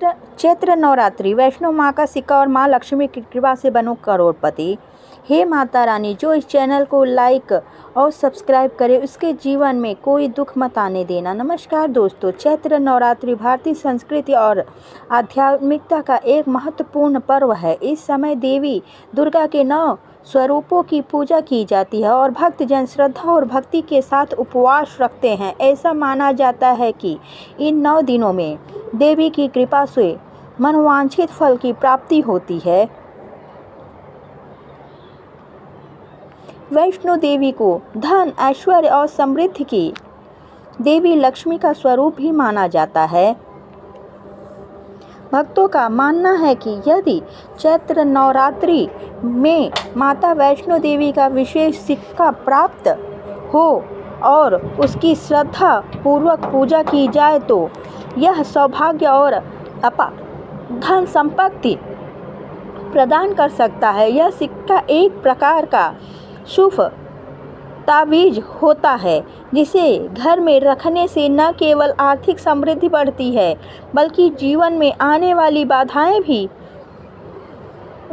चैत्र नवरात्रि वैष्णो माँ का सिक्का और माँ लक्ष्मी की कृपा से बनो करोड़पति। हे माता रानी, जो इस चैनल को लाइक और सब्सक्राइब करे उसके जीवन में कोई दुख मत आने देना। नमस्कार दोस्तों, चैत्र नवरात्रि भारतीय संस्कृति और आध्यात्मिकता का एक महत्वपूर्ण पर्व है। इस समय देवी दुर्गा के 9 स्वरूपों की पूजा की जाती है और भक्तजन श्रद्धा और भक्ति के साथ उपवास रखते हैं। ऐसा माना जाता है कि इन 9 दिनों में देवी की कृपा से मनोवांछित फल की प्राप्ति होती है। वैष्णो देवी को धन, ऐश्वर्य और समृद्धि की देवी लक्ष्मी का स्वरूप भी माना जाता है। भक्तों का मानना है कि यदि चैत्र नवरात्रि में माता वैष्णो देवी का विशेष सिक्का प्राप्त हो और उसकी श्रद्धा पूर्वक पूजा की जाए तो यह सौभाग्य और अपार धन संपत्ति प्रदान कर सकता है। यह सिक्का एक प्रकार का शुभ तावीज होता है जिसे घर में रखने से न केवल आर्थिक समृद्धि बढ़ती है बल्कि जीवन में आने वाली बाधाएं भी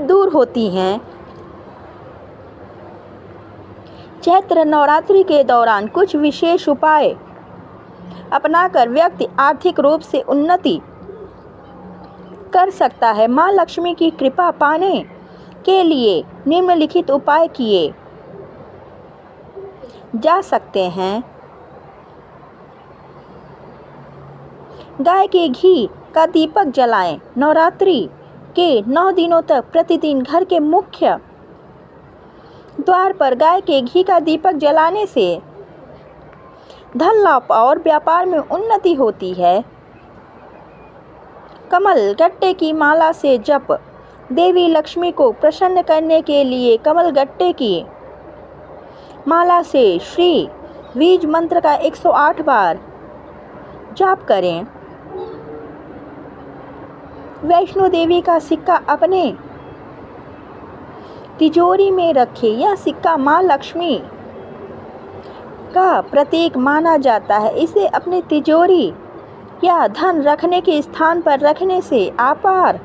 दूर होती हैं। चैत्र नवरात्रि के दौरान कुछ विशेष उपाय अपनाकर व्यक्ति आर्थिक रूप से उन्नति कर सकता है। माँ लक्ष्मी की कृपा पाने के लिए निम्नलिखित उपाय किए जा सकते हैं। गाय के घी का दीपक जलाएं। नवरात्रि के 9 दिनों तक प्रतिदिन घर के मुख्य द्वार पर गाय के घी का दीपक जलाने से धन लाभ और व्यापार में उन्नति होती है। कमल गट्टे की माला से जप। देवी लक्ष्मी को प्रसन्न करने के लिए कमल गट्टे की माला से श्री बीज मंत्र का 108 बार जाप करें। वैष्णो देवी का सिक्का अपने तिजोरी में रखें। यह सिक्का माँ लक्ष्मी का प्रतीक माना जाता है। इसे अपने तिजोरी या धन रखने के स्थान पर रखने से अपार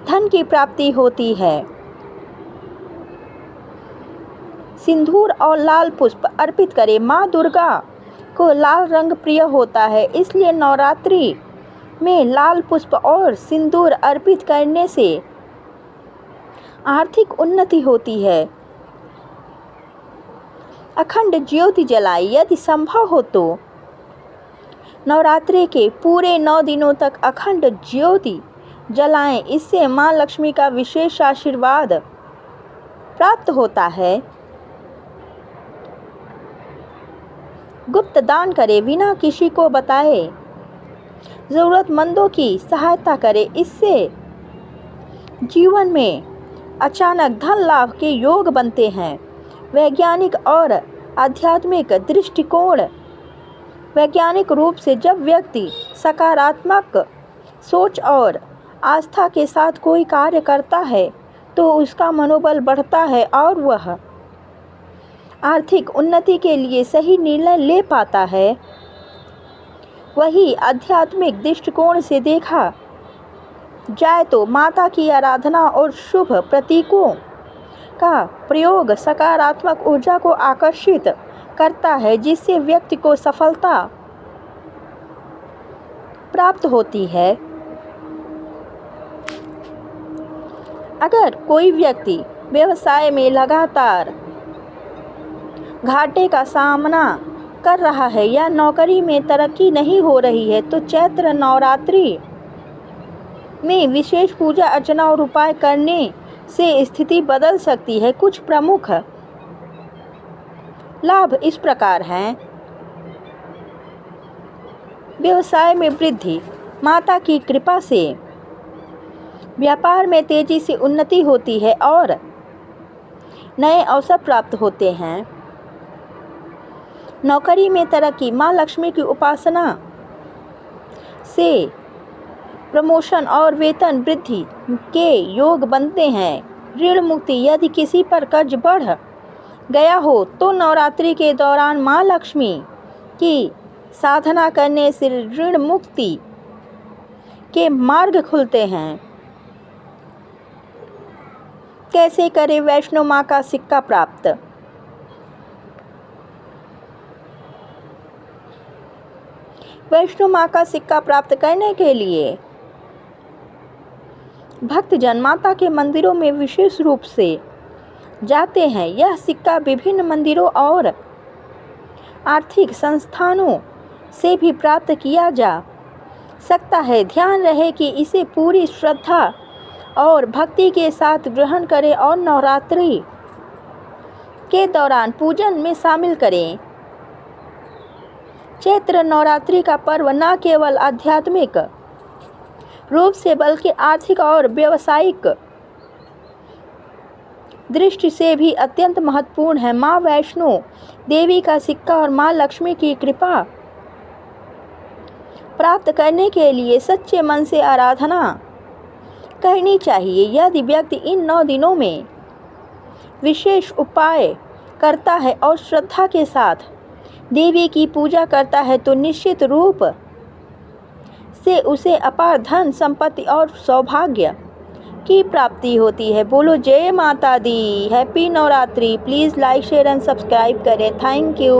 धन की प्राप्ति होती है। सिंदूर और लाल पुष्प अर्पित करें। माँ दुर्गा को लाल रंग प्रिय होता है, इसलिए नवरात्रि में लाल पुष्प और सिंदूर अर्पित करने से आर्थिक उन्नति होती है। अखंड ज्योति जलाएं। यदि संभव हो तो नवरात्रि के पूरे 9 दिनों तक अखंड ज्योति जलाएं। इससे माँ लक्ष्मी का विशेष आशीर्वाद प्राप्त होता है। गुप्त दान करें। बिना किसी को बताए जरूरतमंदों की सहायता करें। इससे जीवन में अचानक धन लाभ के योग बनते हैं। वैज्ञानिक और आध्यात्मिक दृष्टिकोण। वैज्ञानिक रूप से जब व्यक्ति सकारात्मक सोच और आस्था के साथ कोई कार्य करता है तो उसका मनोबल बढ़ता है और वह आर्थिक उन्नति के लिए सही निर्णय ले पाता है। वही आध्यात्मिक दृष्टिकोण से देखा जाए तो माता की आराधना और शुभ प्रतीकों का प्रयोग सकारात्मक ऊर्जा को आकर्षित करता है जिससे व्यक्ति को सफलता प्राप्त होती है। अगर कोई व्यक्ति व्यवसाय में लगातार घाटे का सामना कर रहा है या नौकरी में तरक्की नहीं हो रही है तो चैत्र नवरात्रि में विशेष पूजा अर्चना और उपाय करने से स्थिति बदल सकती है। कुछ प्रमुख लाभ इस प्रकार हैं। व्यवसाय में वृद्धि। माता की कृपा से व्यापार में तेजी से उन्नति होती है और नए अवसर प्राप्त होते हैं। नौकरी में तरक्की। माँ लक्ष्मी की उपासना से प्रमोशन और वेतन वृद्धि के योग बनते हैं। ऋण मुक्ति। यदि किसी पर कर्ज बढ़ गया हो तो नवरात्रि के दौरान माँ लक्ष्मी की साधना करने से ऋण मुक्ति के मार्ग खुलते हैं। कैसे करें वैष्णो माँ का सिक्का प्राप्त? वैष्णो माँ का सिक्का प्राप्त करने के लिए भक्तजन माता के मंदिरों में विशेष रूप से जाते हैं। यह सिक्का विभिन्न मंदिरों और आर्थिक संस्थानों से भी प्राप्त किया जा सकता है। ध्यान रहे कि इसे पूरी श्रद्धा और भक्ति के साथ ग्रहण करें और नवरात्रि के दौरान पूजन में शामिल करें। चैत्र नवरात्रि का पर्व न केवल आध्यात्मिक रूप से बल्कि आर्थिक और व्यावसायिक दृष्टि से भी अत्यंत महत्वपूर्ण है। माँ वैष्णो देवी का सिक्का और माँ लक्ष्मी की कृपा प्राप्त करने के लिए सच्चे मन से आराधना करनी चाहिए। यदि व्यक्ति इन 9 दिनों में विशेष उपाय करता है और श्रद्धा के साथ देवी की पूजा करता है तो निश्चित रूप से उसे अपार धन संपत्ति और सौभाग्य की प्राप्ति होती है। बोलो जय माता दी। Happy Navratri. Please like share and subscribe करें। Thank you.